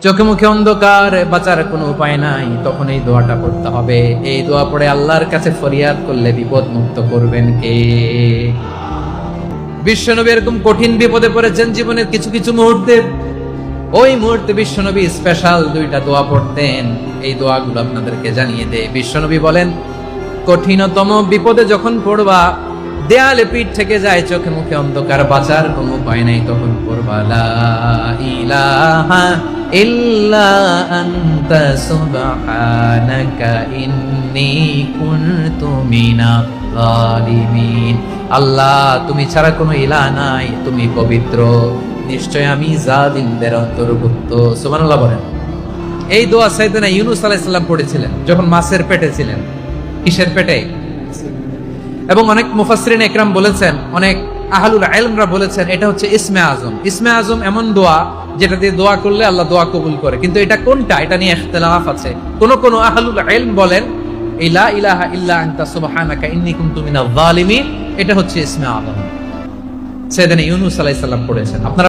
চোখে মুখে অন্ধকার, বাঁচার কোনো উপায় নাই, তখন এই দোয়াটা পড়তে হবে। এই দোয়া পড়ে আল্লাহর কাছে ফরিয়াদ করলে বিপদ মুক্ত করবেন কে? বিশ্বনবী এরকম কঠিন বিপদে পড়েছেন জীবনের কিছু কিছু মুহূর্তে। ওই মুহূর্তে বিশ্বনবী স্পেশাল দুইটা দোয়া পড়তেন। এই দোয়াগুলো আপনাদেরকে জানিয়ে দেয়। বিশ্বনবী বলেন, কঠিনতম বিপদে যখন পড়বা, দেয়ালে পিঠ থেকে যায়, চোখে মুখে অন্ধকার, বাঁচার কোনো উপায় নাই, তখন পড়বা লা ইলাহা ইল্লা আনতা সুবহানাকা ইন্নী কুনতু মিনাজ জালিমিন। আল্লাহ, তুমি ছাড়া কোনো ইলাহ নাই, তুমি পবিত্র, নিশ্চয় আমি জালিমদের অন্তর্ভুক্ত। সুবহানাল্লাহ বলেন। এই দোয়া সাইয়েদনা ইউনূস আলাইহিস সালাম পড়েছিলেন যখন মাছের পেটে ছিলেন। কিসের পেটে? এবং অনেক মুফাসসিরিন একরাম বলেছেন, অনেক আহলুল ইলমরা বলেছেন, এটা হচ্ছে ইসমে আজম। ইসমে আজম এমন দোয়া যেটা দিয়ে দোয়া করলে আল্লাহ দোয়া কবুল করে, কিন্তু এটা কোনটা, এটা নিয়ে ইখতিলাফ আছে। কোন আহলুল ইলম বলেন এই লা ইলাহা ইল্লা আনতা সুবহানাকা ইন্নী কুনতু মিনাজ জালিমিন, এটা হচ্ছে ইসমে আজম। সাইয়েদনা ইউনূস আলাইহিস সালাম পড়েছেন। আপনারা